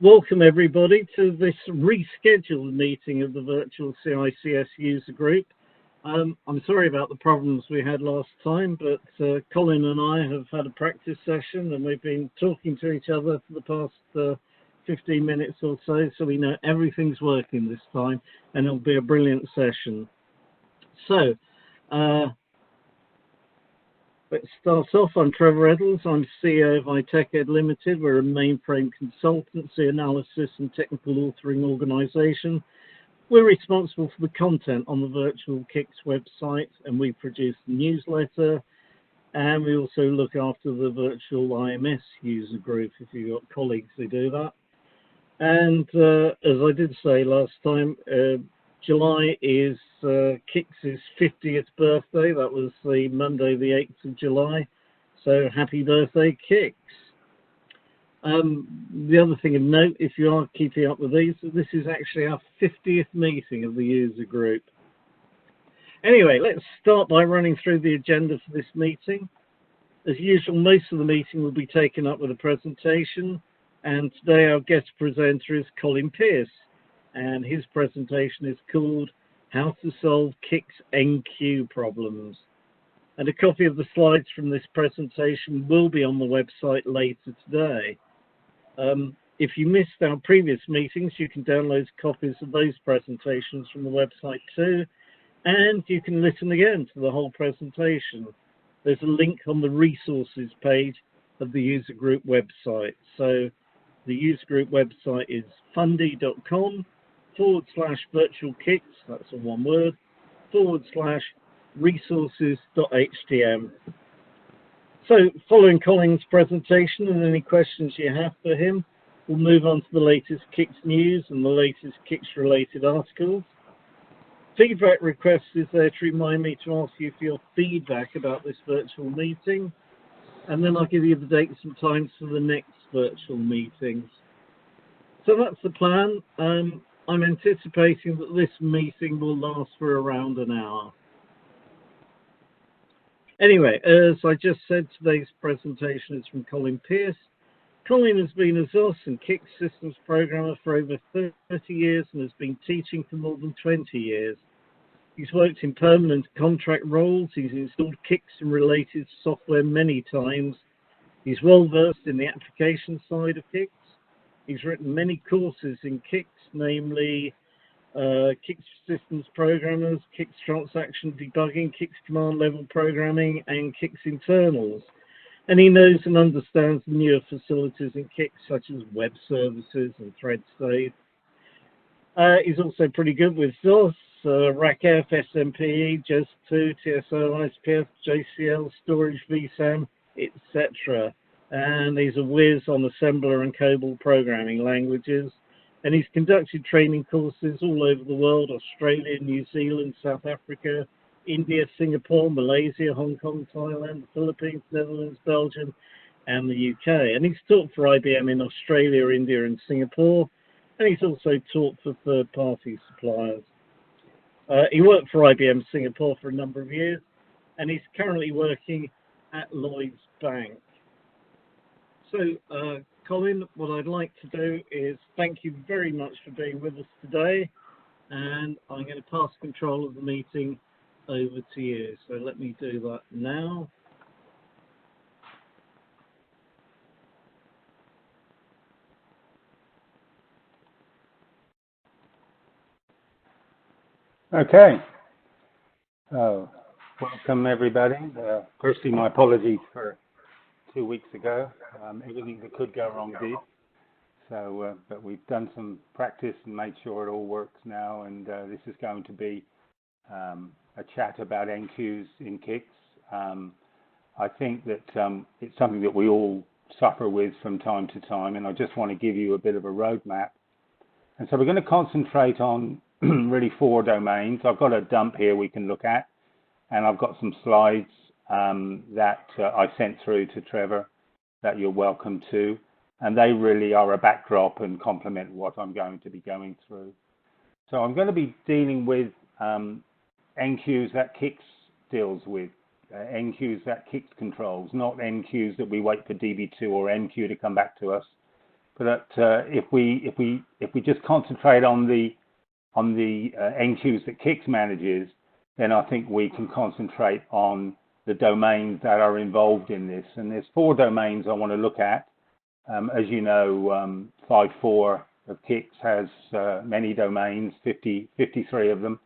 Welcome everybody to this rescheduled meeting of the virtual CICS user group. I'm sorry about the problems we had last time, but Colin and I have had a practice session and we've been talking to each other for the past 15 minutes or so we know everything's working this time and it'll be a brilliant session. So, let's start off. I'm Trevor Eddles. I'm CEO of iTechEd Limited. We're a mainframe consultancy, analysis and technical authoring organization. We're responsible for the content on the virtual CICS website, and we produce the newsletter, and we also look after the virtual IMS user group if you've got colleagues who do that. And as I did say last time, July is CICS's 50th birthday. That was the Monday, the 8th of July. So happy birthday, CICS. The other thing of note, if you are keeping up with these, this is actually our 50th meeting of the user group. Anyway, let's start by running through the agenda for this meeting. As usual, most of the meeting will be taken up with a presentation. And today our guest presenter is Colin Pearce. And his presentation is called How to Solve CICS Enqueue Problems. And a copy of the slides from this presentation will be on the website later today. If you missed our previous meetings, you can download copies of those presentations from the website too, and you can listen again to the whole presentation. There's a link on the resources page of the user group website. So the user group website is fundy.com/virtual CICS, that's all one word, /resources.htm. So following Colin's presentation and any questions you have for him, we'll move on to the latest CICS news and the latest CICS related articles. Feedback request is there to remind me to ask you for your feedback about this virtual meeting, and then I'll give you the dates and times for the next virtual meetings. So that's the plan. I'm anticipating that this meeting will last for around an hour. Anyway, as I just said, today's presentation is from Colin Pearce. Colin has been a ZOS and CICS systems programmer for over 30 years and has been teaching for more than 20 years. He's worked in permanent contract roles. He's installed CICS and related software many times. He's well versed in the application side of CICS. He's written many courses in CICS, namely CICS systems programmers, CICS transaction debugging, CICS command level programming, and CICS internals. And he knows and understands the newer facilities in CICS, such as web services and thread state. He's also pretty good with ZOS, RACF, SMPE, JES2, TSO, ISPF, JCL, storage, vSAN, etc. And he's a whiz on assembler and COBOL programming languages. And he's conducted training courses all over the world: Australia, New Zealand, South Africa, India, Singapore, Malaysia, Hong Kong, Thailand, the Philippines, Netherlands, Belgium, and the UK. And he's taught for IBM in Australia, India, and Singapore. And he's also taught for third-party suppliers. He worked for IBM Singapore for a number of years, and he's currently working at Lloyds Bank. So, Colin, what I'd like to do is thank you very much for being with us today, and I'm going to pass control of the meeting over to you. So let me do that now. Okay. So, welcome everybody. Firstly, my apologies for 2 weeks ago. Everything that could go wrong did. So, but we've done some practice and made sure it all works now. And this is going to be a chat about enqueues in CICS. I think that it's something that we all suffer with from time to time, and I just want to give you a bit of a roadmap. And so we're going to concentrate on really 4 domains. I've got a dump here we can look at, and I've got some slides that I sent through to Trevor that you're welcome to, and they really are a backdrop and complement what I'm going to be going through. So I'm going to be dealing with enqueues that CICS deals with, enqueues that CICS controls, not enqueues that we wait for DB2 or MQ to come back to us, But if we just concentrate on the enqueues that CICS manages, then I think we can concentrate on the domains that are involved in this. And there's 4 domains I want to look at. As you know, 5.4 of CICS has many domains, 53 of them.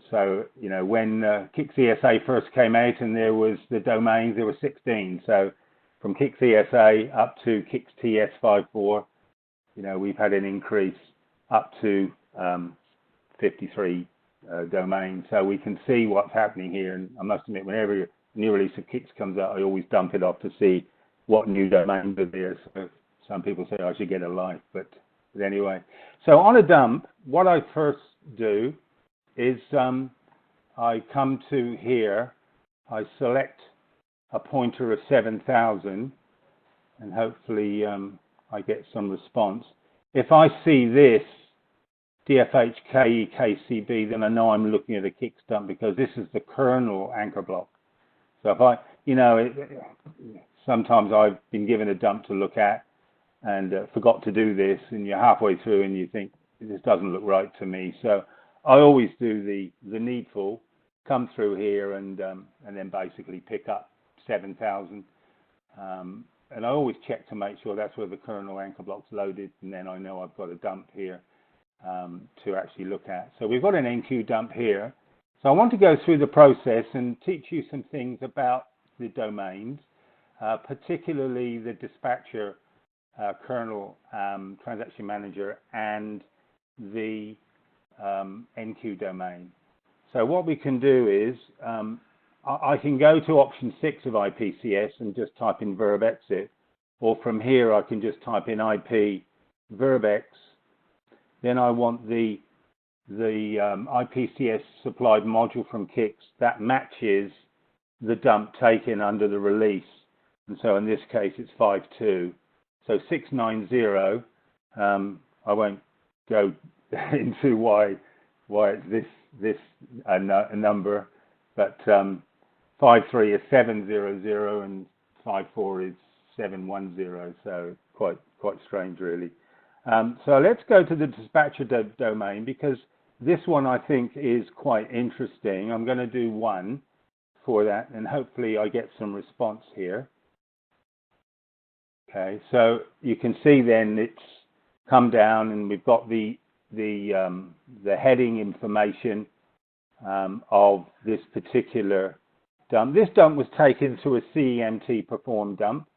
So, you know, when CICS ESA first came out and there was the domains, there were 16. So from CICS ESA up to CICS TS 5.4, you know, we've had an increase up to 53 domains. So we can see what's happening here. And I must admit, whenever a new release of CICS comes out, I always dump it off to see what new domains are there. So some people say I should get a life, but anyway. So on a dump, what I first do is I come to here, I select a pointer of 7,000, and hopefully I get some response. If I see this DFHKEKCB, then I know I'm looking at a CICS dump because this is the kernel anchor block. So if I, you know, sometimes I've been given a dump to look at and forgot to do this, and you're halfway through and you think, this doesn't look right to me. So I always do the needful, come through here and then basically pick up 7,000. And I always check to make sure that's where the kernel anchor block's loaded, and then I know I've got a dump here to actually look at. So we've got an enqueue dump here. So I want to go through the process and teach you some things about the domains, particularly the dispatcher kernel transaction manager and the enqueue domain. So what we can do is I can go to option 6 of IPCS and just type in verb exit, or from here I can just type in IP verbx. Then I want the IPCS supplied module from CICS that matches the dump taken under the release. And so in this case it's 5.2. So 690, I won't go into why it's this number, but 5.3 is 700 and 5.4 is 710. So quite strange, really. So let's go to the dispatcher domain, because this one I think is quite interesting. I'm going to do 1 for that, and hopefully I get some response here. Okay, so you can see then it's come down, and we've got the heading information of this particular dump. This dump was taken through a CEMT performed dump.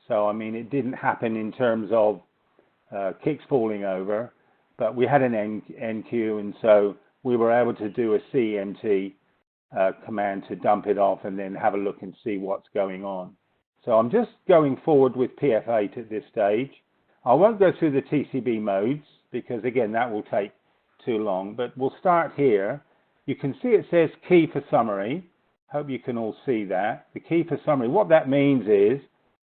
So I mean, it didn't happen in terms of CICS falling over, but we had an enqueue, and so we were able to do a CEMT command to dump it off and then have a look and see what's going on. So I'm just going forward with PF8 at this stage. I won't go through the TCB modes because, again, that will take too long, but we'll start here. You can see it says key for summary. Hope you can all see that. The key for summary, what that means is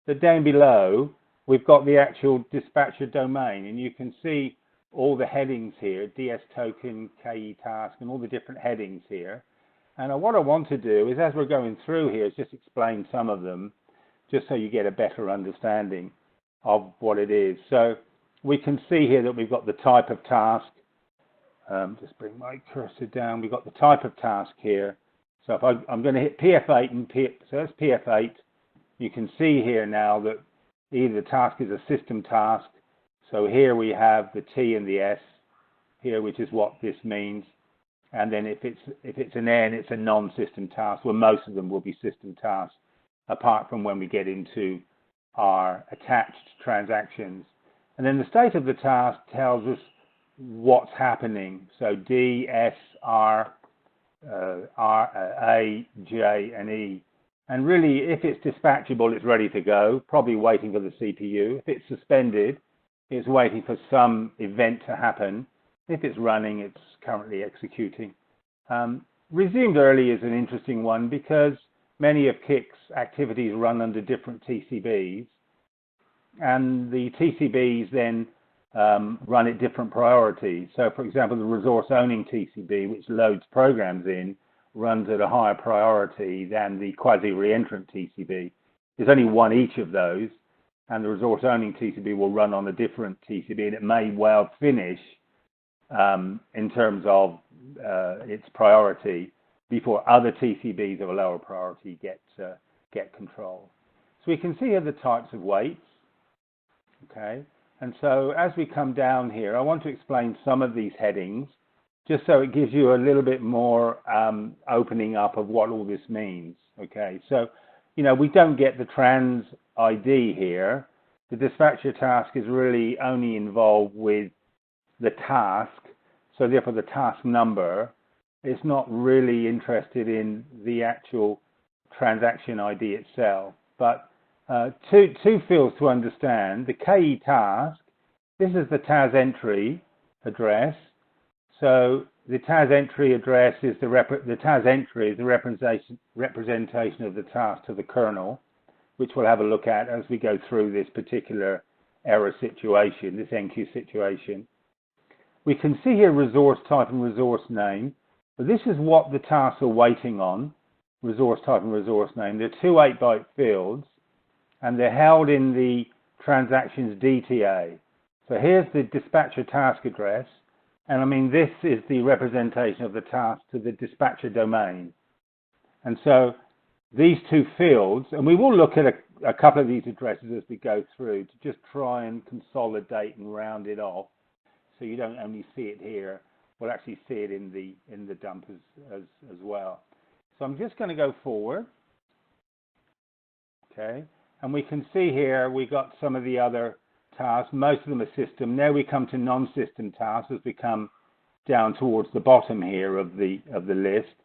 that down below we've got the actual dispatcher domain, and you can see all the headings here, DS token, KE task, and all the different headings here. And what I want to do is, as we're going through here, is just explain some of them, just so you get a better understanding of what it is. So we can see here that we've got the type of task. Just bring my cursor down. We've got the type of task here. So if I'm going to hit PF8 and so that's PF8. You can see here now that either the task is a system task. So here we have the T and the S here, which is what this means. And then if it's an N, it's a non-system task. Well, most of them will be system tasks, apart from when we get into our attached transactions. And then the state of the task tells us what's happening. So D, S, R, A, J, and E. And really, if it's dispatchable, it's ready to go, probably waiting for the CPU. If it's suspended, it's waiting for some event to happen. If it's running, it's currently executing. Resumed early is an interesting one because many of CICS activities run under different TCBs, and the TCBs then run at different priorities. So, for example, the resource owning TCB, which loads programs in, runs at a higher priority than the quasi-reentrant TCB. There's only one each of those, and the resource owning TCB will run on a different TCB, and it may well finish in terms of its priority before other TCBs of a lower priority get control. So we can see here the types of weights, okay? And so as we come down here, I want to explain some of these headings, just so it gives you a little bit more opening up of what all this means, okay? So, you know, we don't get the trans ID here. The dispatcher task is really only involved with the task, so therefore the task number. It's not really interested in the actual transaction ID itself. But two fields to understand. The KE task, this is the TAS entry address. So the TAS entry address is the TAS entry is the representation of the task to the kernel, which we'll have a look at as we go through this particular error situation, this Enqueue situation. We can see here resource type and resource name. But this is what the tasks are waiting on, resource type and resource name. They're two 8-byte fields, and they're held in the transactions DTA. So here's the dispatcher task address, and I mean this is the representation of the task to the dispatcher domain. And so these two fields, and we will look at a couple of these addresses as we go through to just try and consolidate and round it off, so you don't only see it here. We'll actually see it in the dump as well. So I'm just going to go forward, okay? And we can see here we got some of the other tasks. Most of them are system. Now we come to non-system tasks as we come down towards the bottom here of the list,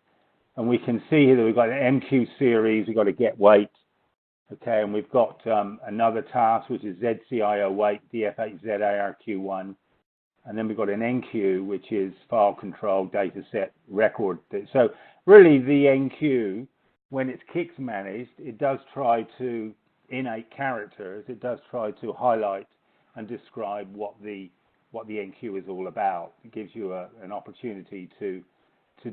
and we can see here that we've got an MQ series. We've got a get weight, okay, and we've got another task which is ZCIO weight DF8ZARQ1. And then we've got an Enqueue, which is file control, data set, record. So really the Enqueue, when it's CICS managed, it does try to, in 8 characters, it does try to highlight and describe what the Enqueue is all about. It gives you an opportunity to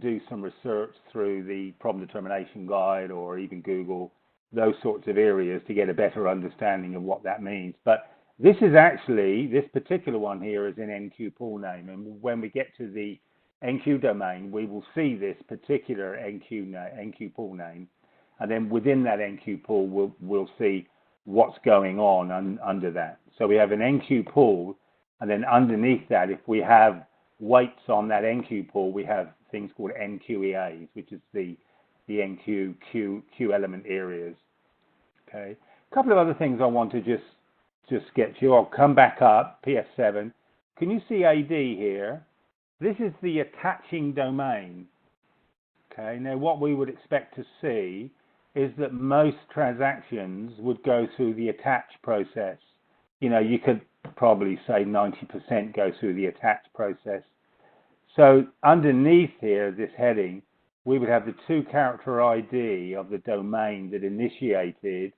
do some research through the problem determination guide or even Google, those sorts of areas to get a better understanding of what that means. But this is actually, this particular one here is an Enqueue pool name, and when we get to the Enqueue domain, we will see this particular Enqueue pool name, and then within that Enqueue pool, we'll see what's going on under that. So we have an Enqueue pool, and then underneath that, if we have weights on that Enqueue pool, we have things called NQEAs, which is the Enqueue Q element areas. Okay, a couple of other things I want to just get you. I'll come back up, PS7. Can you see AD here? This is the attaching domain. Okay, now what we would expect to see is that most transactions would go through the attach process. You know, you could probably say 90% go through the attach process. So underneath here, this heading, we would have the 2-character ID of the domain that initiated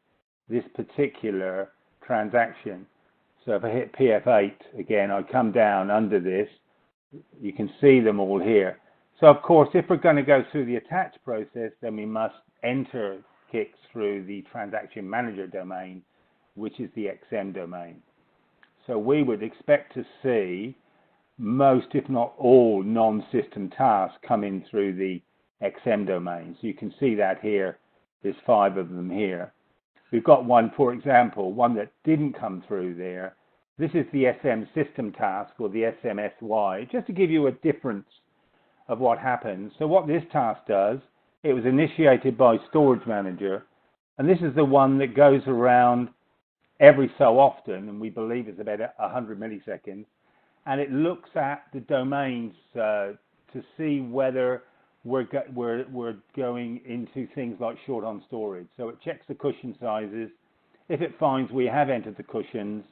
this particular transaction. So if I hit PF8 again, I come down under this, you can see them all here. So of course, if we're going to go through the attach process, then we must enter CICS through the transaction manager domain, which is the XM domain. So we would expect to see most, if not all, non-system tasks come in through the XM domain. So you can see that here. There's 5 of them here. We've got one, for example, one that didn't come through there. This is the SM system task, or the SMSY, just to give you a difference of what happens. So what this task does, it was initiated by Storage Manager, and this is the one that goes around every so often, and we believe it's about 100 milliseconds, and it looks at the domains to see whether we're going into things like short-on storage. So it checks the cushion sizes. If it finds we have entered the cushions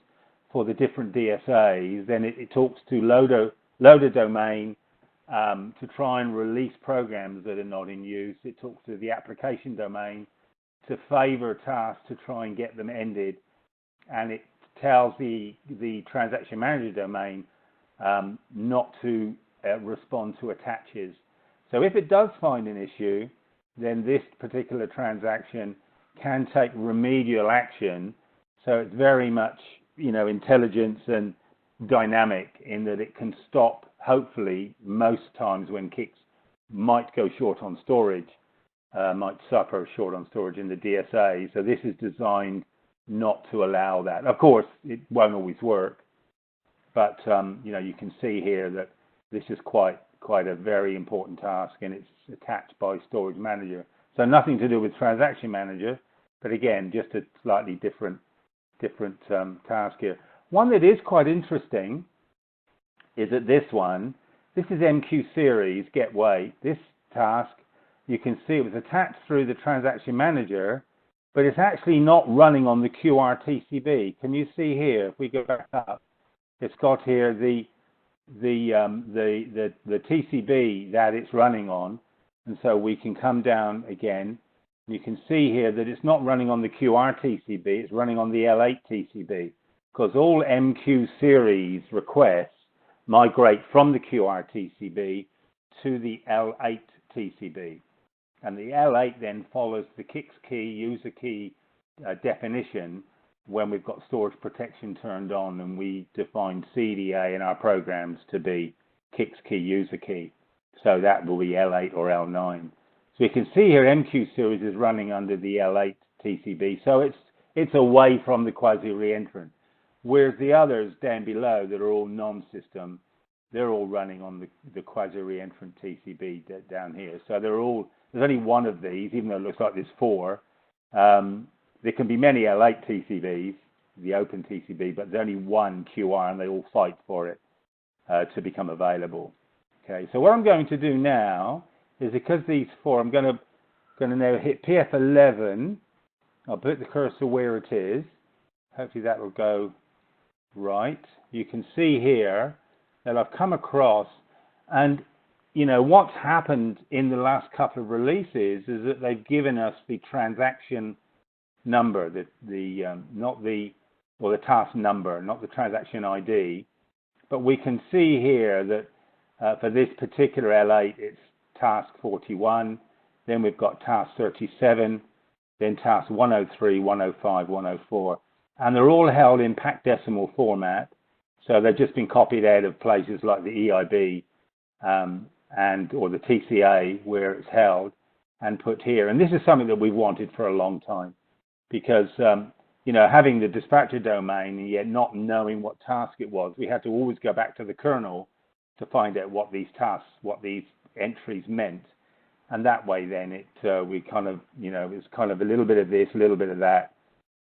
for the different DSAs, then it talks to loader domain to try and release programs that are not in use. It talks to the application domain to favor tasks to try and get them ended. And it tells the transaction manager domain not to respond to attaches. So if it does find an issue, then this particular transaction can take remedial action So it's very much, intelligence and dynamic in that it can stop, hopefully, most times when CICS might go short on storage, might suffer short on storage in the DSA. So this is designed not to allow that. Of course, it won't always work, but you can see here that this is quite a very important task, and it's attached by Storage Manager. So nothing to do with Transaction Manager, but again, just a slightly different task here. One that is quite interesting is that this is Enqueue series, get weight. This task, you can see it was attached through the Transaction Manager, but it's actually not running on the QRTCB. Can you see here, if we go back up, it's got here the TCB that it's running on, and so we can come down again. You can see here that it's not running on the QRTCB, it's running on the L8 TCB, because all MQ series requests migrate from the QRTCB to the L8 TCB. And the L8 then follows the CICS key, user key definition when we've got storage protection turned on and we define CDA in our programs to be CICS key, user key. So that will be L8 or L9. So you can see here MQ series is running under the L8 TCB. So it's away from the quasi-reentrant. Whereas the others down below that are all non-system, they're all running on the quasi-reentrant TCB down here. So there's only one of these, even though it looks like there's four. There can be many L8 TCBs, the open TCB, but there's only one QR, and they all fight for it to become available. Okay, so what I'm going to do now is, because these four, I'm going to now hit PF11. I'll put the cursor where it is. Hopefully that will go right. You can see here that I've come across, and what's happened in the last couple of releases is that they've given us the transaction number, the task number, not the transaction ID. But we can see here that for this particular L8, it's task 41. Then we've got task 37, then task 103, 105, 104, and they're all held in packed decimal format. So they've just been copied out of places like the EIB or the TCA where it's held and put here. And this is something that we've wanted for a long time, because having the dispatcher domain and yet not knowing what task it was, we had to always go back to the kernel to find out what these tasks, what these entries meant. And that way then we kind of, it's kind of a little bit of this, a little bit of that.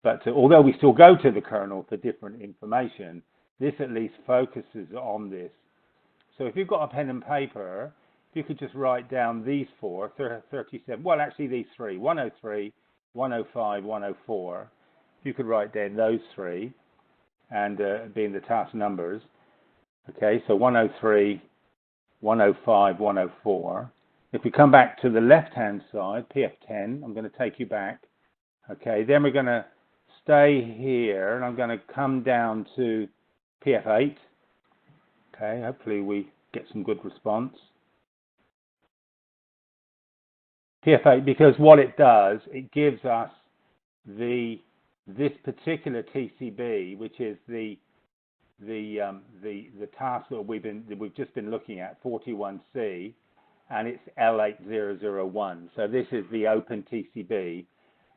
But although we still go to the kernel for different information, this at least focuses on this. So if you've got a pen and paper, if you could just write down these four, 37, well actually these three, 103, 105, 104. If you could write down those three, and being the task numbers. Okay, so 103, 105, 104. If we come back to the left-hand side, PF10, I'm going to take you back. Okay, then we're going to stay here, and I'm going to come down to PF8. Okay, hopefully we get some good response. PF8, because what it does, it gives us this particular TCB, which is the task that we've just been looking at, 41C, and it's L8001. So this is the open TCB,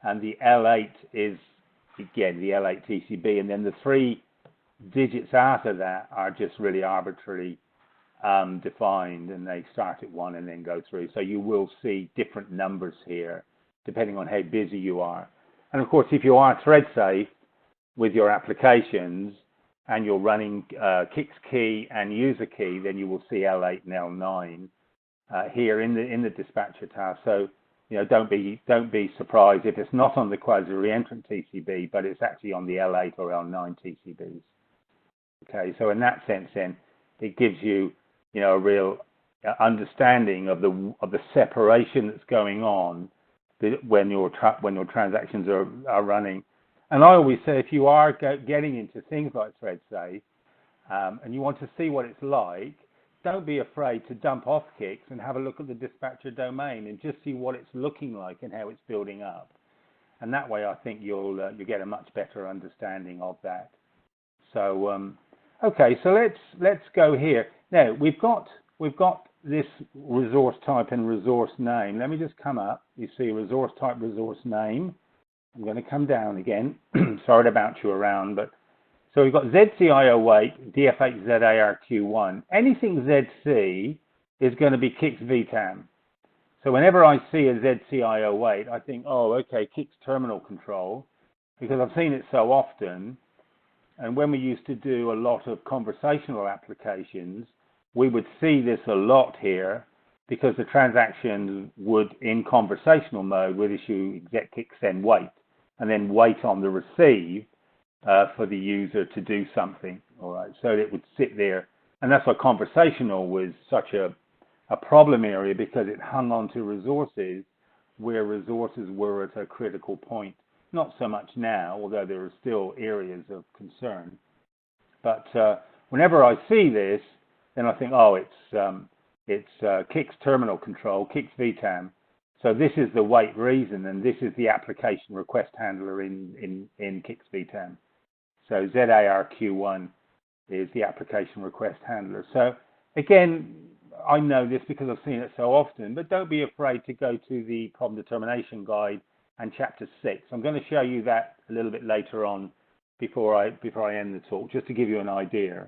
and the L8 is again the L8 TCB, and then the 3 digits after that are just really arbitrarily defined, and they start at 1 and then go through. So you will see different numbers here depending on how busy you are. And of course, if you are thread safe with your applications and you're running CICS key and user key, then you will see L8 and L9 here in the dispatcher task. So don't be surprised if it's not on the quasi-reentrant TCB, but it's actually on the L8 or L9 TCBs. Okay, so in that sense, then it gives you a real understanding of the separation that's going on when your transactions are running. And I always say, if you are getting into things like thread safe and you want to see what it's like, don't be afraid to dump off CICS and have a look at the dispatcher domain and just see what it's looking like and how it's building up. and that way I think you'll get a much better understanding of that. So okay, so let's go here. Now we've got this resource type and resource name. Let me just come up. You see resource type, resource name. I'm going to come down again. Sorry to bounce you around, but so we've got ZCIO8, DF8ZARQ1. Anything ZC is going to be CICS VTAM. So whenever I see a ZCIO8, I think, oh, okay, CICS terminal control, because I've seen it so often. And when we used to do a lot of conversational applications, we would see this a lot here, because the transaction would, in conversational mode, would issue exec CICS send wait, and then wait on the receive for the user to do something. All right, so it would sit there, and that's why conversational was such a problem area, because it hung on to resources where resources were at a critical point. Not so much now, although there are still areas of concern. But whenever I see this, then I think, oh, it's CICS terminal control, CICS VTAM. So this is the wait reason, and this is the application request handler in CICS VTAM. So ZARQ1 is the application request handler. So again, I know this because I've seen it so often, but don't be afraid to go to the problem determination guide and chapter 6. I'm going to show you that a little bit later on before I end the talk, just to give you an idea.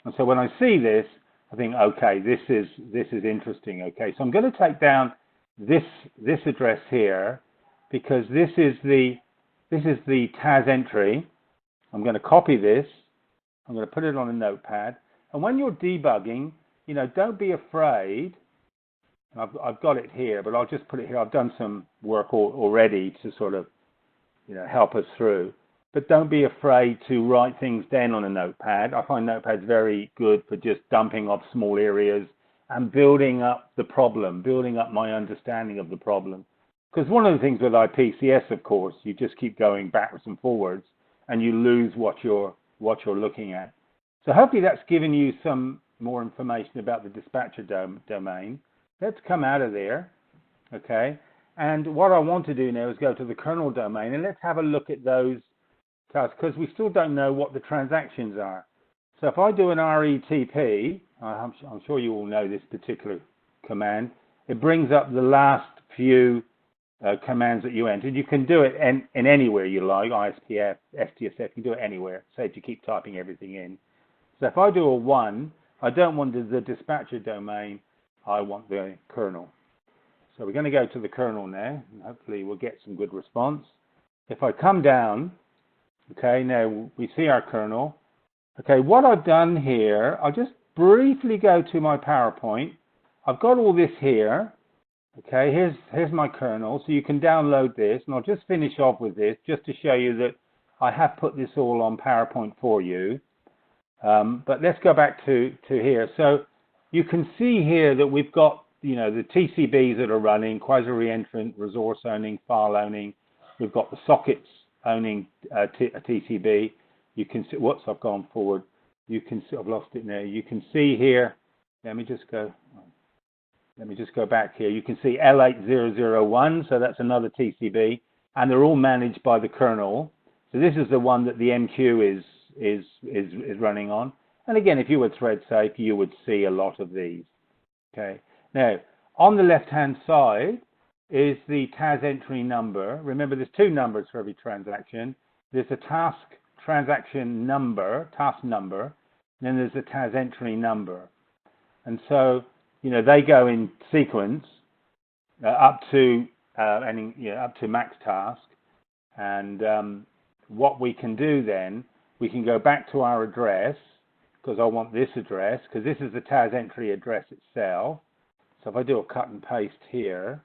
And so when I see this, I think, okay, this is interesting. Okay, so I'm going to take down this address here, because this is the TAS entry. I'm going to copy this. I'm going to put it on a notepad. And when you're debugging, you know, don't be afraid. I've got it here, but I'll just put it here. I've done some work already to sort of, you know, help us through. But don't be afraid to write things down on a notepad. I find notepads very good for just dumping off small areas and building up the problem, building up my understanding of the problem. Because one of the things with IPCS, of course, you just keep going backwards and forwards, and you lose what you're looking at. So hopefully that's given you some more information about the dispatcher domain. Let's come out of there, okay? And what I want to do now is go to the kernel domain, and let's have a look at those tasks, because we still don't know what the transactions are. So if I do an RETP, I'm sure you all know this particular command, it brings up the last few commands that you entered. You can do it in anywhere you like, ISPF, STSF, you can do it anywhere, save you keep typing everything in. So if I do a 1, I don't want the dispatcher domain, I want the kernel. So we're going to go to the kernel now, and hopefully we'll get some good response. If I come down, okay, now we see our kernel. Okay, what I've done here, I'll just briefly go to my PowerPoint. I've got all this here. Okay, here's my kernel, so you can download this, and I'll just finish off with this just to show you that I have put this all on PowerPoint for you. But let's go back to here. So you can see here that we've got, you know, the TCBs that are running, quasi-reentrant, resource owning, file owning. We've got the sockets owning a TCB. You can see, whoops, I've gone forward. You can see, I've lost it now. You can see here, let me just go back here. You can see L8001, so that's another TCB, and they're all managed by the kernel. So this is the one that the MQ is running on. And again, if you were thread safe, you would see a lot of these. Okay. Now, on the left-hand side is the TAS entry number. Remember, there's 2 numbers for every transaction. There's a task transaction number, task number, and then there's a TAS entry number. And so, you know, they go in sequence up to max task. And what we can do then, we can go back to our address, because I want this address, because this is the TAS entry address itself. So if I do a cut and paste here,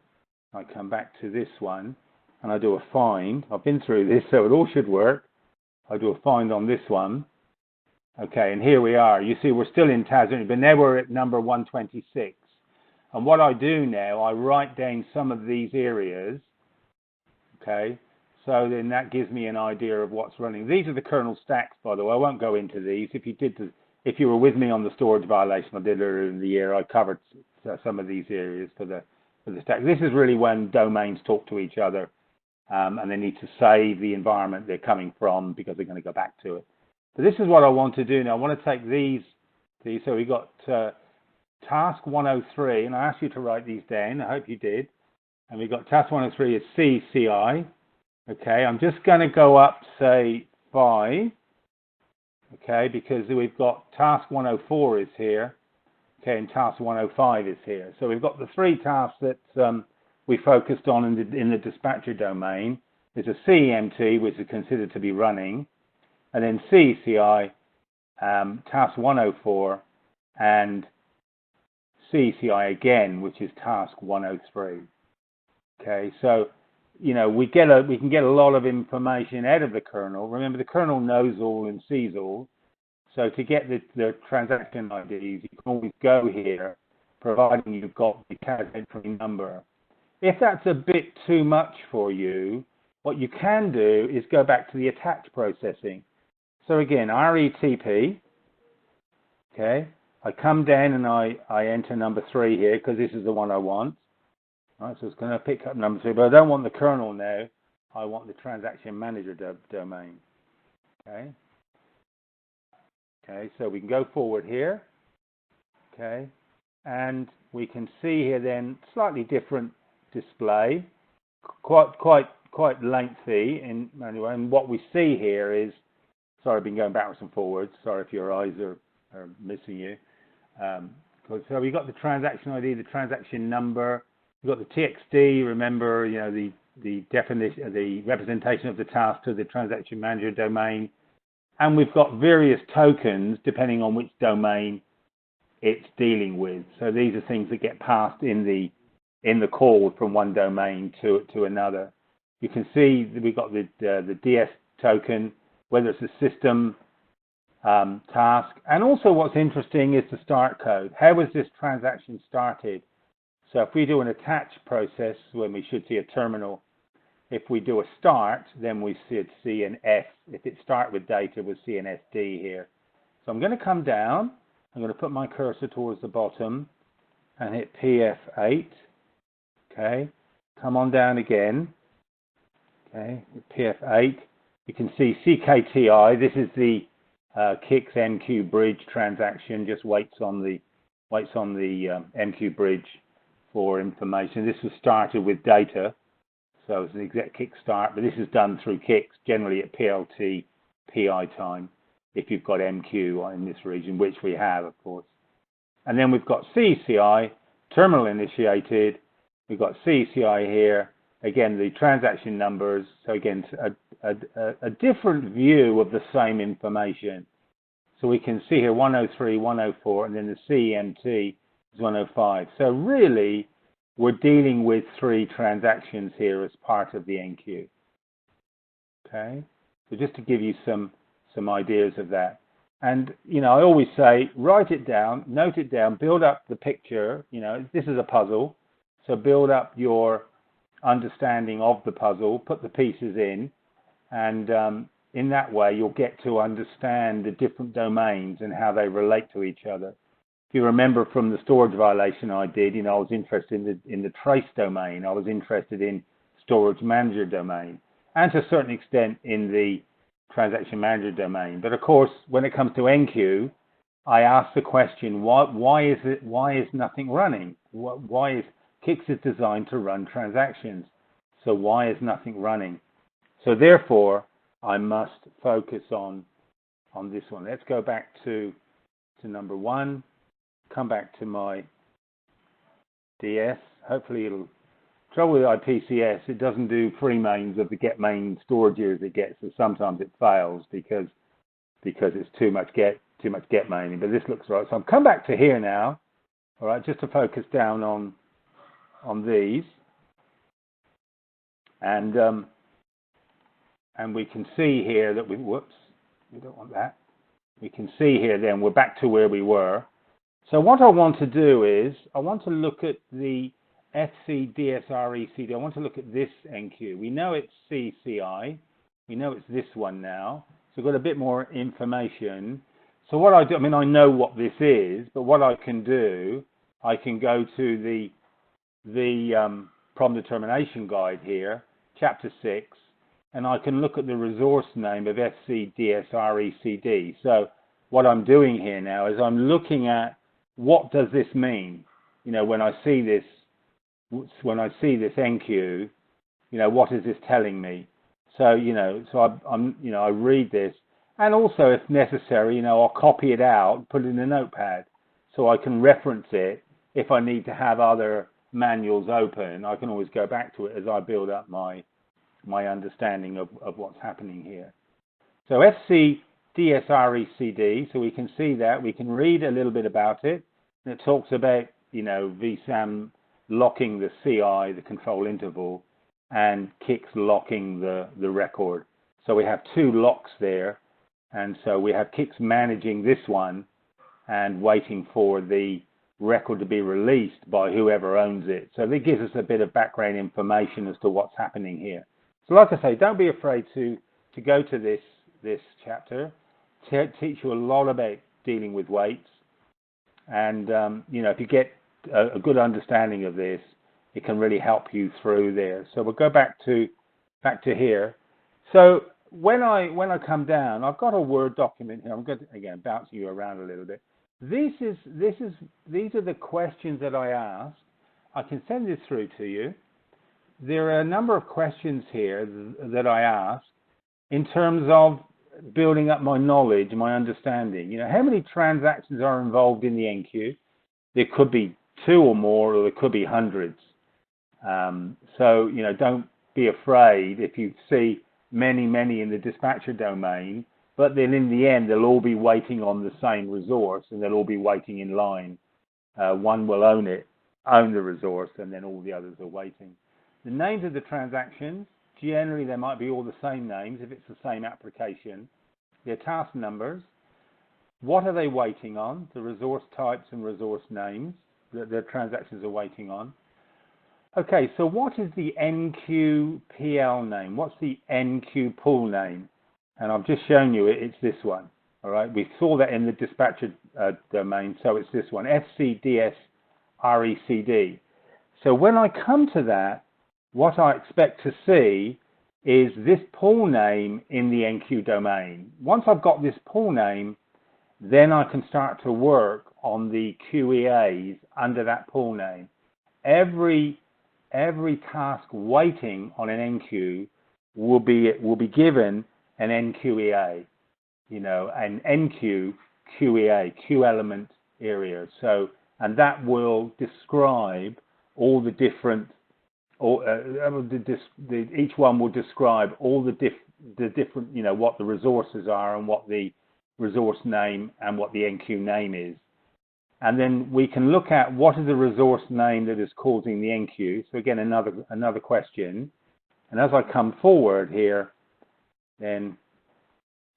I come back to this one, and I do a find. I've been through this, so it all should work. I do a find on this one. Okay, and here we are. You see, we're still in TAS entry, but now we're at number 126. And what I do now, I write down some of these areas. Okay, so then that gives me an idea of what's running. These are the kernel stacks, by the way. I won't go into these. If you were with me on the storage violation I did earlier in the year, I covered some of these areas for the stack. This is really when domains talk to each other. and they need to save the environment they're coming from because they're going to go back to it. So this is what I want to do now. I want to take these so we got task 103, and I asked you to write these down. I hope you did. And we got task 103 is CCI. Okay, I'm just going to go up, say, 5. Okay, because we've got task 104 is here. Okay, and task 105 is here. So we've got the 3 tasks that we focused on in the dispatcher domain. There's a CEMT, which is considered to be running, and then CCI, task 104, and CCI again, which is task 103. Okay, so we can get a lot of information out of the kernel. Remember, the kernel knows all and sees all. So to get the transaction IDs, you can always go here, providing you've got the carriage entry number. If that's a bit too much for you, what you can do is go back to the attach processing. So again, RETP. Okay, I come down and I enter number 3 here because this is the one I want. All right, so it's going to pick up number 3, but I don't want the kernel now. I want the transaction manager domain. Okay. Okay, so we can go forward here. Okay, and we can see here then slightly different display, quite lengthy in anyway. And what we see here is, sorry, I've been going backwards and forwards. Sorry if your eyes are missing you. So we got the transaction ID, the transaction number. We've got the TXT. Remember, the definition, the representation of the task to the transaction manager domain, and we've got various tokens depending on which domain it's dealing with. So these are things that get passed in the call from one domain to another. You can see that we've got the DS token, whether it's a system task, and also what's interesting is the start code. How was this transaction started? So if we do an attach process, when we should see a terminal, if we do a start, then we should see an F. If it start with data, we'll see an SD here. So I'm going to come down. I'm going to put my cursor towards the bottom and hit PF8. Okay, come on down again. Okay, PF8. You can see CKTI. This is the CICS Enqueue bridge transaction. Just waits on the Enqueue bridge for information. This was started with data, so it's an exec CICS start, but this is done through CICS, generally at PLT PI time, if you've got MQ in this region, which we have, of course. And then we've got CCI, terminal initiated. We've got CCI here. Again, the transaction numbers. So again, a different view of the same information. So we can see here 103, 104, and then the CEMT is 105. So really, we're dealing with 3 transactions here as part of the Enqueue. Okay, so just to give you some ideas of that. And I always say, write it down, note it down, build up the picture. This is a puzzle, so build up your understanding of the puzzle, put the pieces in, and in that way you'll get to understand the different domains and how they relate to each other. If you remember from the storage violation I did, I was interested in the trace domain. I was interested in storage manager domain, and to a certain extent in the transaction manager domain. But of course, when it comes to Enqueue, I ask the question, why is nothing running? Why is CICS is designed to run transactions? So why is nothing running? So therefore, I must focus on this one. Let's go back to number 1. Come back to my DS. Hopefully it'll. Trouble with IPCS, it doesn't do free mains of the get main storages it gets, so sometimes it fails because it's too much get maining. But this looks right. So I've come back to here now. All right, just to focus down on these, and we can see here that we don't want that. We can see here then we're back to where we were. So what I want to do is I want to look at the FCDSRECD. I want to look at this Enqueue. We know it's CCI. We know it's this one now. So we've got a bit more information. So what I do, I know what this is, but what I can do, I can go to the problem determination guide here, chapter 6, and I can look at the resource name of FCDSRECD. So what I'm doing here now is I'm looking at what does this mean? You know, when I see this enqueue, you know, what is this telling me? So, you know, I read this, and also if necessary, you know, I'll copy it out, put it in a notepad so I can reference it. If I need to have other manuals open, I can always go back to it as I build up my understanding of what's happening here. So FCDSRECD, so we can see that, we can read a little bit about it, and it talks about, you know, VSAM locking the CI, the control interval, and CICS locking the record. So we have two locks there, and so we have CICS managing this one and waiting for the record to be released by whoever owns it. So that gives us a bit of background information as to what's happening here. So like I say, don't be afraid to go to this chapter. Teach you a lot about dealing with weights, and you know, if you get a good understanding of this, it can really help you through there. So we'll go back to here. So when I come down, I've got a Word document here. I'm going to, again, bouncing you around a little bit. These are the questions that I asked. I can send this through to you. There are a number of questions here that I asked in terms of building up my knowledge, my understanding. You know, how many transactions are involved in the enqueue? There could be 2 or more, or there could be hundreds. So, you know, don't be afraid if you see many in the dispatcher domain, but then in the end, they'll all be waiting on the same resource, and they'll all be waiting in line. One will own the resource, and then all the others are waiting. The names of the transactions, generally they might be all the same names if it's the same application. Their task numbers, what are they waiting on, the resource types and resource names that the transactions are waiting on. Okay, so what is the enqueue PL name? What's the enqueue pool name? And I've just shown you it's this one. All right, we saw that in the dispatcher domain, so it's this one, FCDSRECD. So when I come to that, what I expect to see is this pool name in the enqueue domain. Once I've got this pool name, then I can start to work on the QEAs under that pool name. Every task waiting on an enqueue will be given an NQEA, you know, an enqueue QEA, Q element area. So, and that will describe all the different, each one will describe all the different, you know, what the resources are and what the resource name and what the enqueue name is. And then we can look at what is the resource name that is causing the enqueue. So again, another question. And as I come forward here, then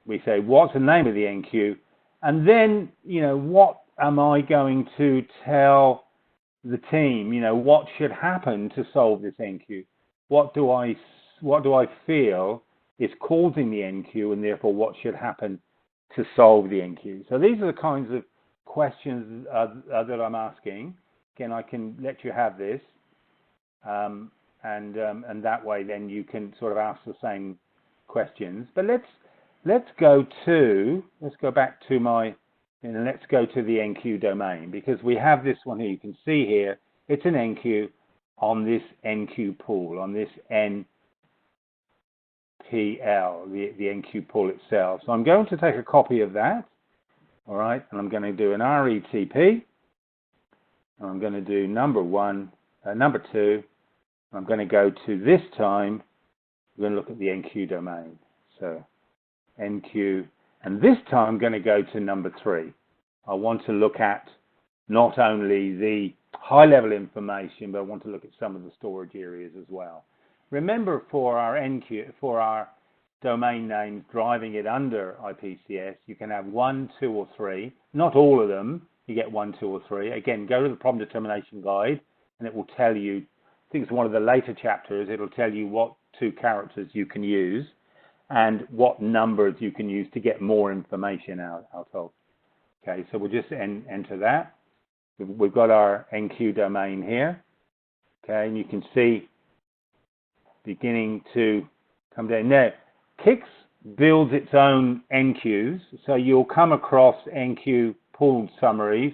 we say, what's the name of the enqueue? And then, you know, what am I going to tell the team? You know, what should happen to solve this enqueue? What do I feel is causing the enqueue, and therefore what should happen to solve the enqueue? So these are the kinds of questions that I'm asking. Again, I can let you have this, and that way then you can sort of ask the same questions. But let's go back to my, and let's go to the enqueue domain, because we have this one here. You can see here it's an enqueue on this enqueue pool, on this NPL, the enqueue pool itself. So I'm going to take a copy of that. All right, and I'm going to do an RETP, and I'm going to do number 2, I'm going to go to this time, we're going to look at the enqueue domain. So enqueue, and this time I'm going to go to number 3. I want to look at not only the high-level information, but I want to look at some of the storage areas as well. Remember, for our enqueue, for our domain names driving it under IPCS, you can have 1, 2, or 3. Not all of them. You get 1, 2, or 3. Again, go to the problem determination guide, and it will tell you. I think it's one of the later chapters. It'll tell you what 2 characters you can use, and what numbers you can use to get more information out of. Okay, so we'll just enter that. We've got our enqueue domain here. Okay, and you can see beginning to come down. Now, CICS builds its own enqueues, so you'll come across enqueue pooled summaries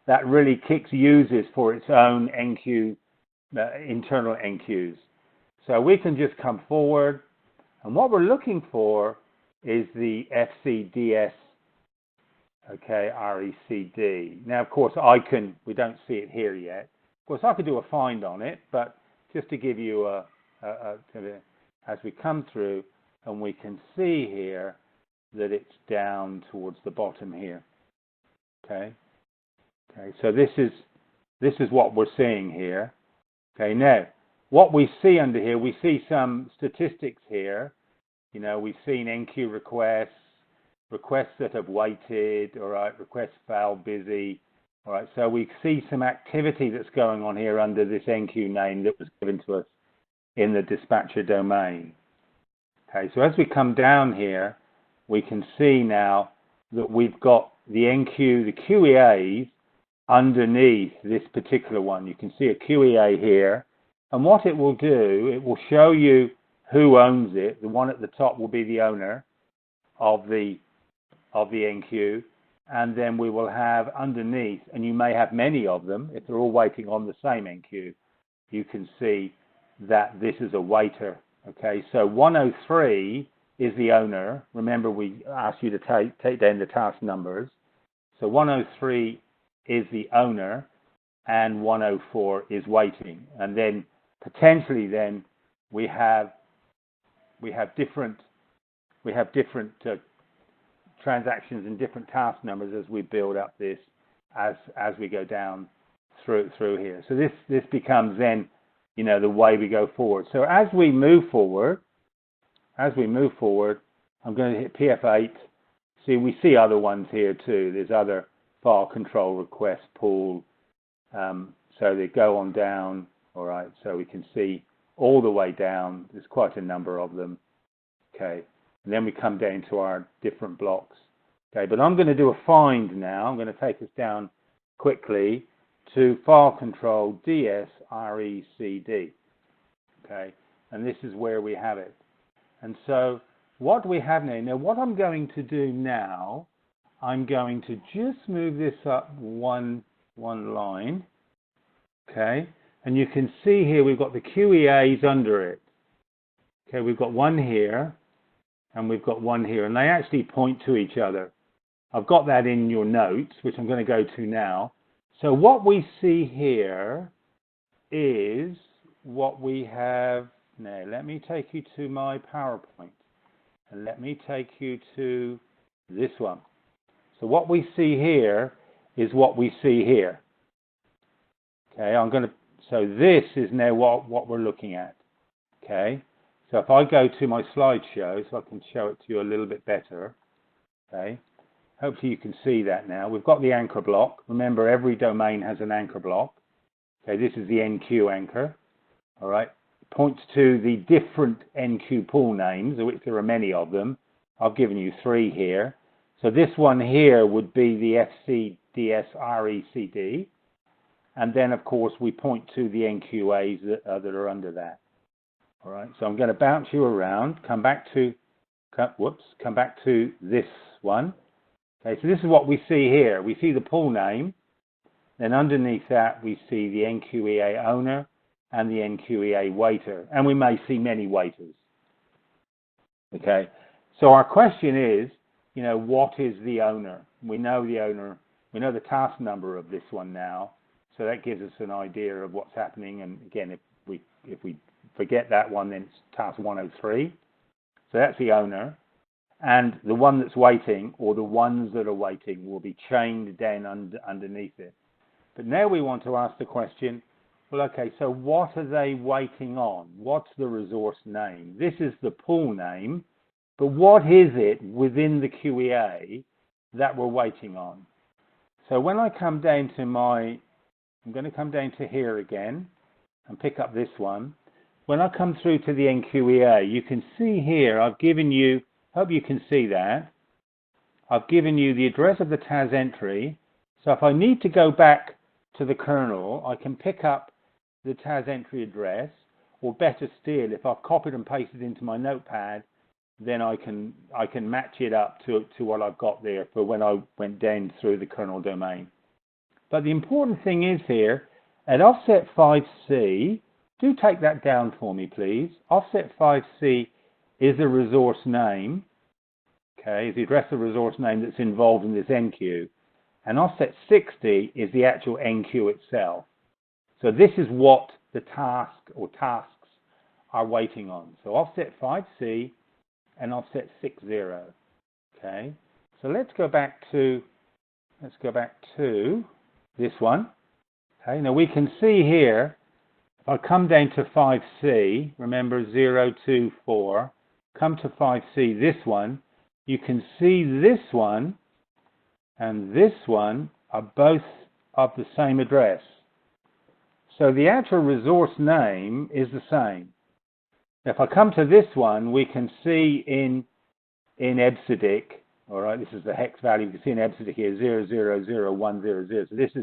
that really CICS uses for its own enqueue, internal enqueues. So we can just come forward, and what we're looking for is the FCDS, okay, RECD. Now, of course, we don't see it here yet. Of course, I could do a find on it, but just to give you as we come through, and we can see here that it's down towards the bottom here. Okay. Okay. So this is what we're seeing here. Okay. Now, what we see under here, we see some statistics here. You know, we've seen enqueue requests that have waited, all right, requests failed, busy, all right. So we see some activity that's going on here under this enqueue name that was given to us in the dispatcher domain. Okay, so as we come down here, we can see now that we've got the enqueue, the QEAs underneath this particular one. You can see a QEA here, and what it will do, it will show you who owns it. The one at the top will be the owner of the enqueue, and then we will have underneath, and you may have many of them if they're all waiting on the same enqueue. You can see that this is a waiter. Okay, so 103 is the owner. Remember, we asked you to take down the task numbers. So 103 is the owner, and 104 is waiting. And then potentially, then we have different transactions and different task numbers as we build up this as we go down through here. So this becomes then, you know, the way we go forward. So as we move forward, I'm going to hit PF8. See, we see other ones here too. There's other file control request pool. So they go on down. All right. So we can see all the way down. There's quite a number of them. Okay. And then we come down to our different blocks. Okay. But I'm going to do a find now. I'm going to take us down quickly to file control DSRECD. Okay, and this is where we have it. And so what we have now, what I'm going to do now, I'm going to just move this up one line. Okay, and you can see here we've got the QEAs under it. Okay, we've got one here and we've got one here, and they actually point to each other. I've got that in your notes, which I'm going to go to now. So what we see here is what we have. Now, let me take you to my PowerPoint, and let me take you to this one. So what we see here is what we see here. Okay, so this is now what we're looking at. Okay, so if I go to my slideshow, so I can show it to you a little bit better. Okay. Hopefully you can see that now. We've got the anchor block. Remember, every domain has an anchor block. Okay, this is the enqueue anchor. All right, it points to the different enqueue pool names, of which there are many of them. I've given you 3 here. So this one here would be the FCDS-RECD. And then, of course, we point to the NQAs that are under that. All right, so I'm going to bounce you around, come back to this one. Okay, so this is what we see here. We see the pool name, then underneath that we see the NQEA owner and the NQEA waiter, and we may see many waiters. Okay, so our question is, you know, what is the owner? We know the owner, we know the task number of this one now, so that gives us an idea of what's happening. And again, if we forget that one, then it's task 103. So that's the owner. And the one that's waiting, or the ones that are waiting, will be chained down underneath it. But now we want to ask the question, well, okay, so what are they waiting on? What's the resource name? This is the pool name, but what is it within the QEA that we're waiting on? So when I come down to I'm going to come down to here again and pick up this one. When I come through to the NQEA, you can see here, I've given you, hope you can see that. I've given you the address of the TAS entry. So if I need to go back to the kernel, I can pick up the TAS entry address, or better still, if I've copied and pasted into my notepad, then I can match it up to what I've got there for when I went down through the kernel domain. But the important thing is here, at offset 5C, do take that down for me, please. Offset 5C is a resource name, okay, is the address of the resource name that's involved in this enqueue. And offset 60 is the actual enqueue itself. So this is what the task or tasks are waiting on. So offset 5C and offset 60. Okay. So let's go back to this one. Okay. Now we can see here, if I come down to 5C, remember 0, 2, 4, come to 5C, this one, you can see this one and this one are both of the same address. So the actual resource name is the same. If I come to this one, we can see in EBCDIC, all right, this is the hex value. You can see in EBCDIC here 000100. So this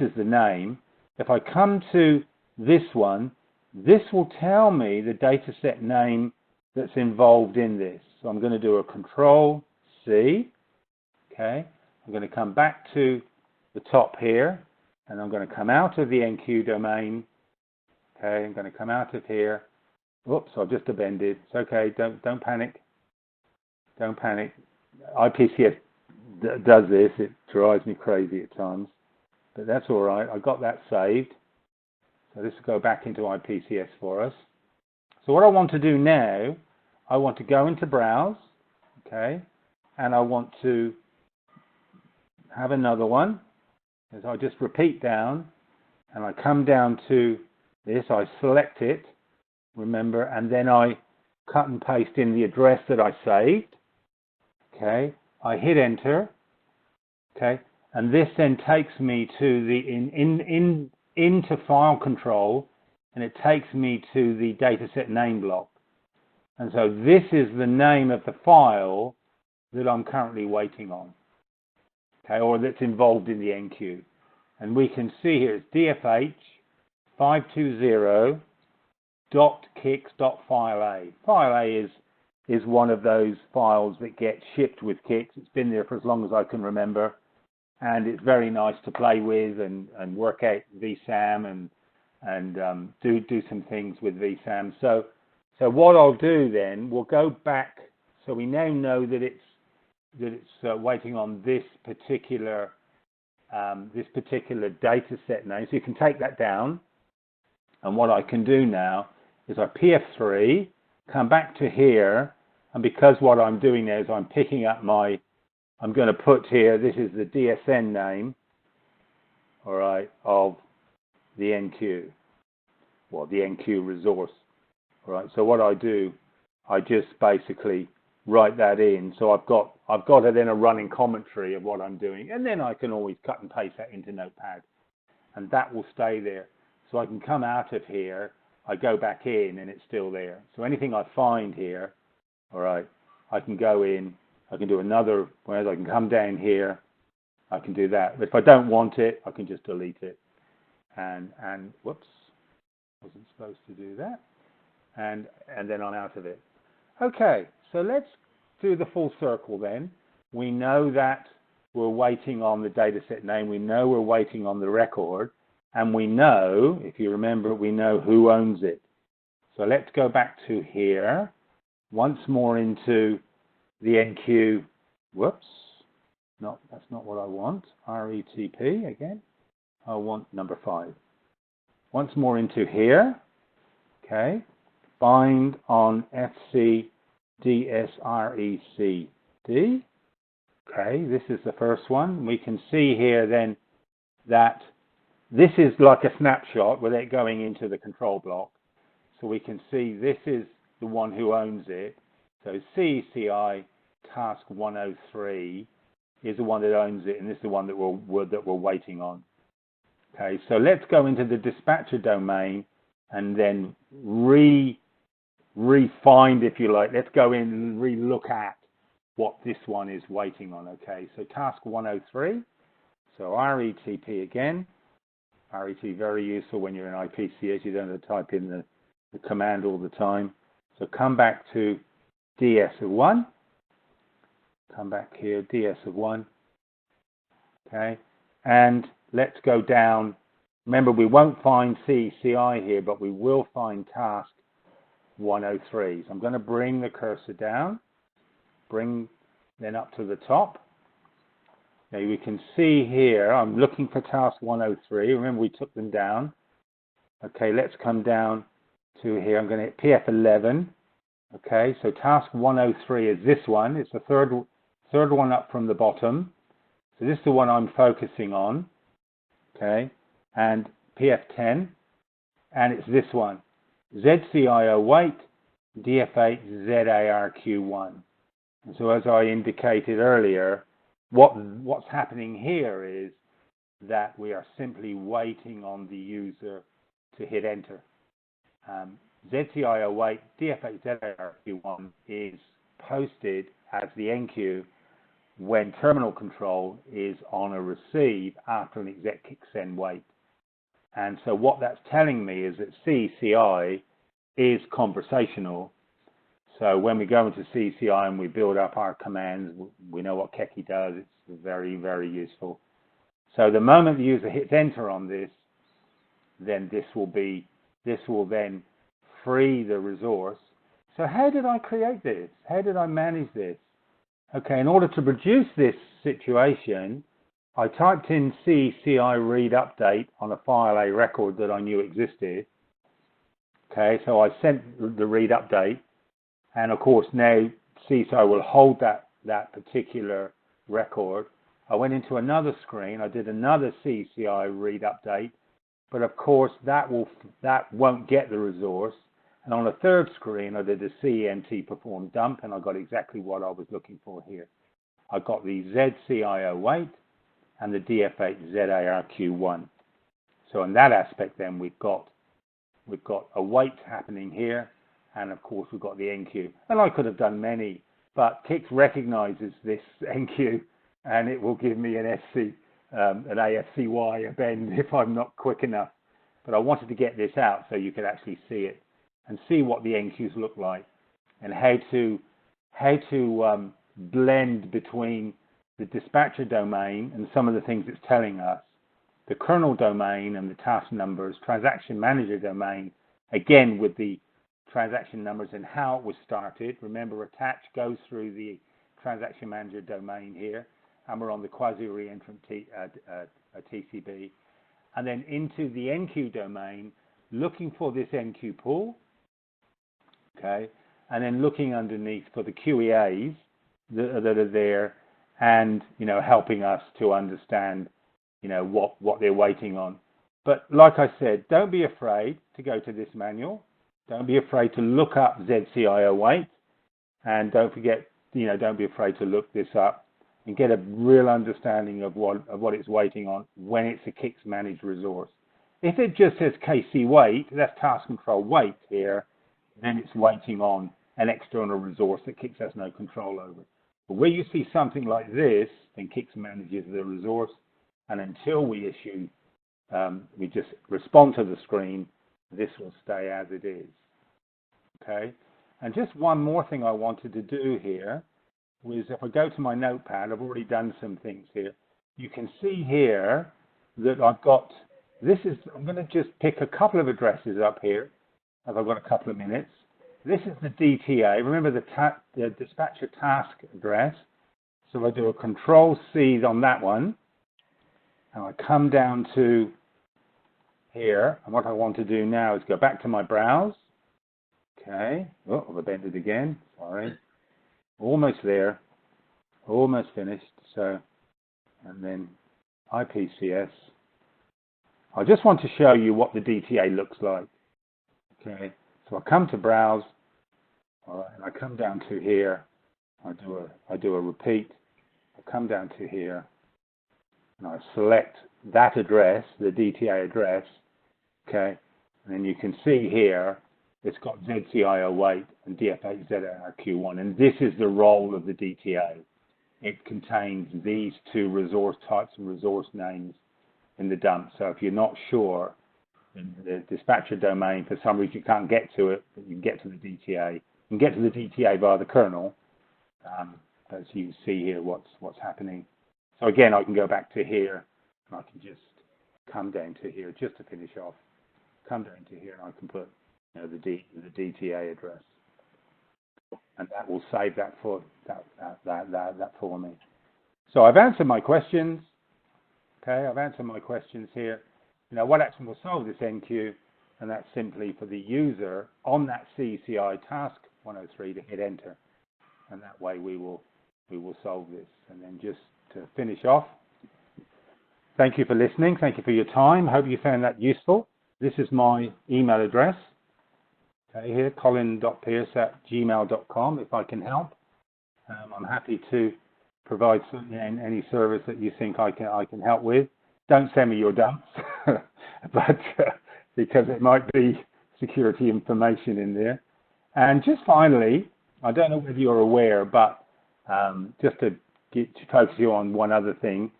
is the name. If I come to this one, this will tell me the dataset name that's involved in this. So I'm going to do a Control C. Okay, I'm going to come back to the top here, and I'm going to come out of the enqueue domain. Okay, I'm going to come out of here. Whoops, I've just abended. It's okay. Don't panic. Don't panic. IPCS does this. It drives me crazy at times, but that's all right. I got that saved. So this will go back into IPCS for us. So what I want to do now, I want to go into Browse, okay, and I want to have another one. As I just repeat down, and I come down to this, I select it, remember, and then I cut and paste in the address that I saved. Okay, I hit enter. Okay, and this then takes me to the into file control, and it takes me to the dataset name block. And so this is the name of the file that I'm currently waiting on. Okay, or that's involved in the enqueue. And we can see here it's DFH 520.kix.file.a. File A is one of those files that get shipped with Kix. It's been there for as long as I can remember, and it's very nice to play with and work out VSAM and do some things with VSAM. So what I'll do then, we'll go back. So we now know that it's waiting on this particular data set name. So you can take that down. And what I can do now is I PF3, come back to here, and because what I'm doing now is I'm picking up I'm going to put here, this is the DSN name, all right, of the enqueue, well, the enqueue resource, all right. So what I do, I just basically write that in. So I've got it in a running commentary of what I'm doing, and then I can always cut and paste that into Notepad, and that will stay there. So I can come out of here, I go back in, and it's still there. So anything I find here, all right, I can go in, I can do another, whereas I can come down here, I can do that. But if I don't want it, I can just delete it. And whoops, wasn't supposed to do that. And then I'm out of it. Okay, so let's do the full circle then. We know that we're waiting on the dataset name. We know we're waiting on the record. And we know, if you remember, we know who owns it. So let's go back to here. Once more into the enqueue. Whoops. No, that's not what I want. RETP again. I want number 5. Once more into here. Okay. Bind on FCDSRECD. Okay, this is the first one. We can see here then that this is like a snapshot without going into the control block. So we can see this is the one who owns it. So CECI task 103 is the one that owns it, and this is the one that we're waiting on. Okay, so let's go into the dispatcher domain and then re-find, if you like. Let's go in and re-look at what this one is waiting on. Okay, so task 103. So RETP again. RET very useful when you're in IPCS. You don't have to type in the command all the time. So come back to ds of 1. Come back here, ds of 1. Okay, and let's go down. Remember, we won't find CCI here, but we will find task 103. So I'm going to bring the cursor down, bring then up to the top. Now we can see here, I'm looking for task 103. Remember, we took them down. Okay, let's come down to here. I'm going to hit PF11. Okay, so task 103 is this one. It's the third one up from the bottom. So this is the one I'm focusing on. Okay, and PF10, and it's this one. ZCIO wait, DF8 ZARQ1. And so as I indicated earlier, what's happening here is that we are simply waiting on the user to hit enter. ZCIO wait, DF8 ZARQ1 is posted as the enqueue when terminal control is on a receive after an exec_kick_send wait. And so what that's telling me is that CCI is conversational. So when we go into CCI and we build up our commands, we know what Keki does. It's very, very useful. So the moment the user hits enter on this, then this will then free the resource. So how did I create this? How did I manage this? Okay, in order to produce this situation, I typed in CCI read update on a file A record that I knew existed. Okay, so I sent the read update, and of course now CCI will hold that particular record. I went into another screen, I did another CCI read update, but of course that won't get the resource. And on a third screen, I did a CENT perform dump, and I got exactly what I was looking for here. I got the ZCIO wait and the DF8 ZARQ1. So in that aspect, then we've got a wait happening here, and of course we've got the enqueue. And I could have done many, but CICS recognizes this enqueue, and it will give me an AFCY, a bend, if I'm not quick enough. But I wanted to get this out so you could actually see it and see what the enqueues look like, and how to blend between the dispatcher domain and some of the things it's telling us, the kernel domain and the task numbers, transaction manager domain, again with the transaction numbers and how it was started. Remember, attach goes through the transaction manager domain here, and we're on the quasi-reentrant TCB, and then into the enqueue domain, looking for this enqueue pool. Okay, and then looking underneath for the QEAs that are there, and helping us to understand what they're waiting on. But like I said, don't be afraid to go to this manual. Don't be afraid to look up ZCIO wait, and don't forget, don't be afraid to look this up and get a real understanding of what it's waiting on when it's a CICS managed resource. If it just says KC wait, that's task control wait here, then it's waiting on an external resource that CICS has no control over. But where you see something like this, then CICS manages the resource, and until we issue, we just respond to the screen, this will stay as it is. Okay, and just one more thing I wanted to do here was, if I go to my notepad, I've already done some things here. You can see here that I've got, I'm going to just pick a couple of addresses up here, as I've got a couple of minutes. This is the DTA. Remember the dispatcher task address. So I do a Control-C on that one, and I come down to here. And what I want to do now is go back to my browse. Okay. Oh, I've bended again. Sorry. Almost there. Almost finished. So, and then IPCS. I just want to show you what the DTA looks like. Okay, so I come to browse, all right, and I come down to here. I do a repeat. I come down to here, and I select that address, the DTA address. Okay, and then you can see here it's got ZCIO wait and DF8 ZARQ1, and this is the role of the DTA. It contains these two resource types and resource names in the dump. So if you're not sure the dispatcher domain, for some reason you can't get to it, but you can get to the DTA. You can get to the DTA via the kernel, as you see here what's happening. So again, I can go back to here, and I can just come down to here just to finish off. Come down to here, and I can put the DTA address, and that will save that for that for me. So I've answered my questions. Okay, I've answered my questions here. What action will solve this enqueue? And that's simply for the user on that CCI task 103 to hit enter, and that way we will solve this. And then just to finish off, thank you for listening. Thank you for your time. Hope you found that useful. This is my email address. Okay, here, colin.pearce@gmail.com. If I can help, I'm happy to provide any service that you think I can help with. Don't send me your dumps, but because it might be security information in there. And just finally, I don't know whether you're aware, but just to focus you on one other thing,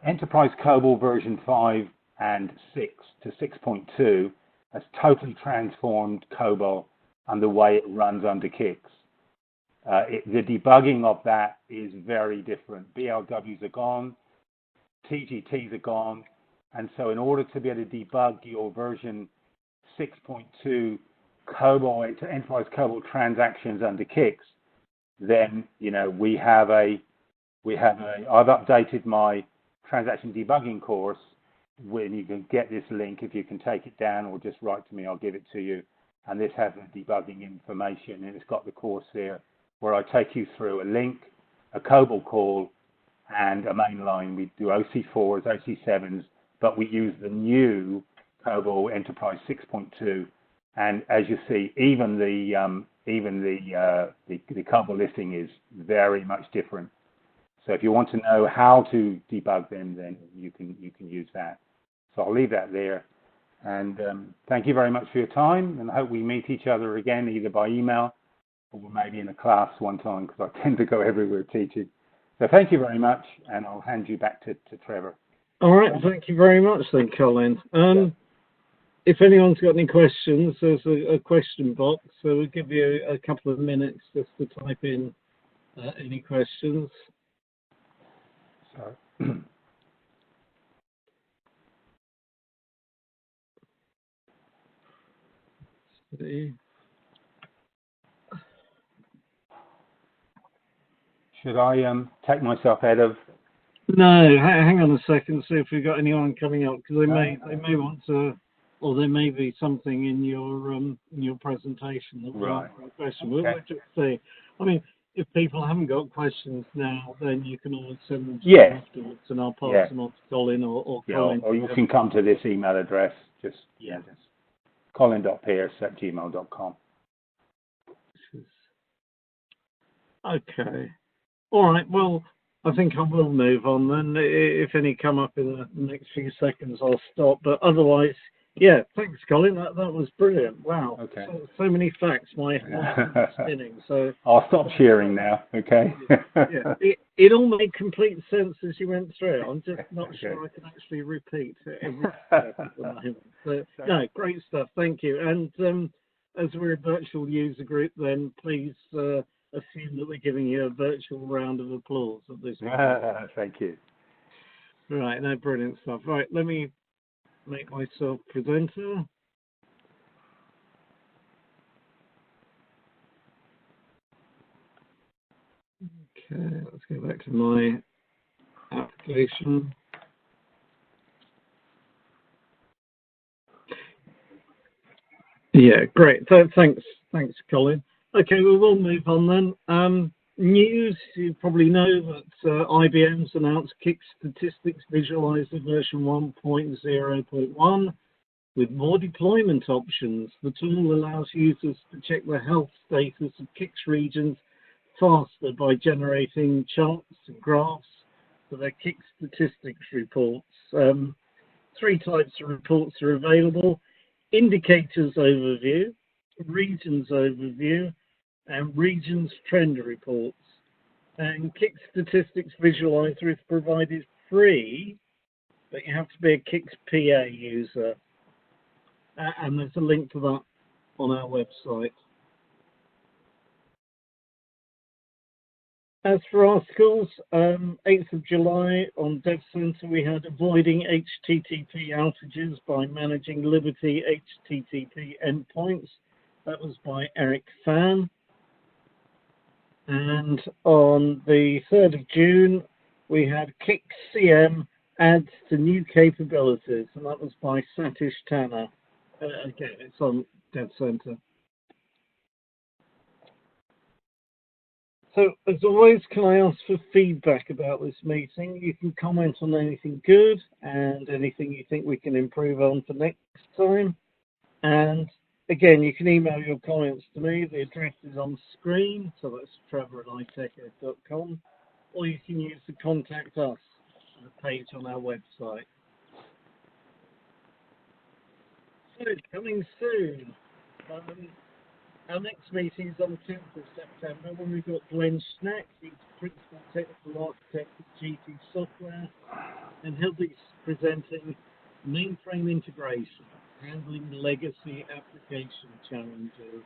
Enterprise COBOL version 5 and 6 to 6.2 has totally transformed COBOL and the way it runs under CICS. The debugging of that is very different. BLWs are gone, TGTs are gone, and so in order to be able to debug your version 6.2 COBOL, Enterprise COBOL transactions under CICS, then I've updated my transaction debugging course. When you can get this link, if you can take it down or just write to me, I'll give it to you. And this has the debugging information, and it's got the course there where I take you through a link, a COBOL call, and a main line. We do OC4s, OC7s, but we use the new COBOL Enterprise 6.2. And as you see, even the COBOL listing is very much different. So if you want to know how to debug them, then you can use that. So I'll leave that there. And thank you very much for your time, and I hope we meet each other again, either by email or maybe in a class one time, because I tend to go everywhere teaching. So thank you very much, and I'll hand you back to Trevor. All right, thank you very much then, Colin. If anyone's got any questions, there's a question box, so we'll give you a couple of minutes just to type in any questions. So. Should I take myself out of? No, hang on a second. See if we've got anyone coming up, because they may want to, or there may be something in your presentation that will answer the question. We'll just see. I mean, if people haven't got questions now, then you can always send them to me afterwards, and I'll pass them on to Colin or Colin. Or you can come to this email address. Just colin.pearce@gmail.com. Okay. All right. Well, I think I will move on then. If any come up in the next few seconds, I'll stop. But otherwise, yeah, thanks, Colin. That was brilliant. Wow. Okay. So many facts. My head is spinning. So I'll stop sharing now. Okay. Yeah. It all made complete sense as you went through. I'm just not sure I can actually repeat every step at the moment. So, no, great stuff. Thank you. And as we're a virtual user group, then please assume that we're giving you a virtual round of applause at this point. Thank you. Right, no, brilliant stuff. Right, let me make myself presenter. Okay, let's go back to my application. Yeah, great. So thanks, Colin. Okay, we will move on then. News, you probably know that IBM's announced CICS Statistics Visualizer version 1.0.1 with more deployment options. The tool allows users to check the health status of CICS regions faster by generating charts and graphs for their CICS statistics reports. 3 types of reports are available: indicators overview, regions overview, and regions trend reports. And CICS Statistics Visualizer is provided free, but you have to be a CICS PA user. and there's a link to that on our website. As for articles, 8th of July on Dev Center, we had Avoiding HTTP Outages by Managing Liberty HTTP Endpoints. That was by Eric Fan. And on the 3rd of June, we had CICS CM Adds to New Capabilities, and that was by Satish Tanna. Again, it's on Dev Center. So, as always, can I ask for feedback about this meeting? You can comment on anything good and anything you think we can improve on for next time. And again, you can email your comments to me. The address is on screen, so that's trevor@itecho.com, or you can use the Contact Us page on our website. So, coming soon. Our next meeting is on the 10th of September when we've got Glenn Schnack, he's Principal Technical Architect at GT Software, and he'll be presenting mainframe integration, handling legacy application challenges.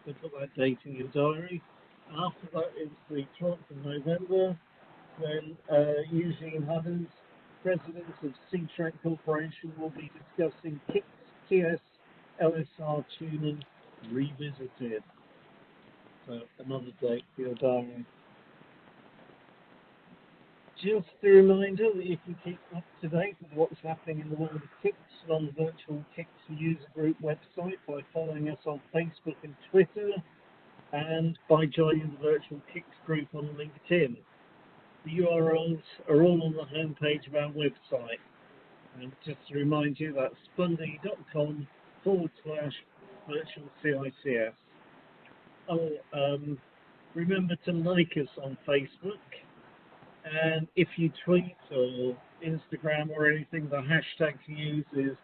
So put that date in your diary. After that is the 12th of November, when Eugene Hudders, President of C-Track Corporation, will be discussing CICS TS LSR tuning Revisited. So another date for your diary. Just a reminder that you can keep up to date with what's happening in the world of CICS on the virtual CICS user group website by following us on Facebook and Twitter, and by joining the virtual CICS group on LinkedIn. The URLs are all on the homepage of our website. And just to remind you, that's spundy.com/virtual CICS. Remember to like us on Facebook, and if you tweet or Instagram or anything, the hashtag to use is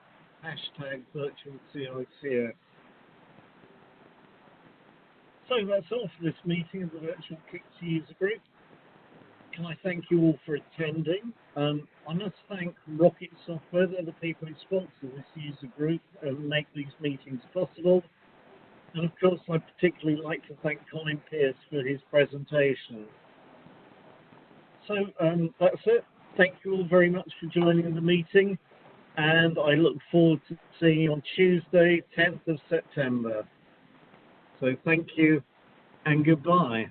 #virtualCICS. So that's all for this meeting of the Virtual CICS user group. Can I thank you all for attending? I must thank Rocket Software, they're the people who sponsor this user group and make these meetings possible. And of course, I'd particularly like to thank Colin Pearce for his presentation. So that's it. Thank you all very much for joining the meeting, and I look forward to seeing you on Tuesday, 10th of September. So thank you and goodbye.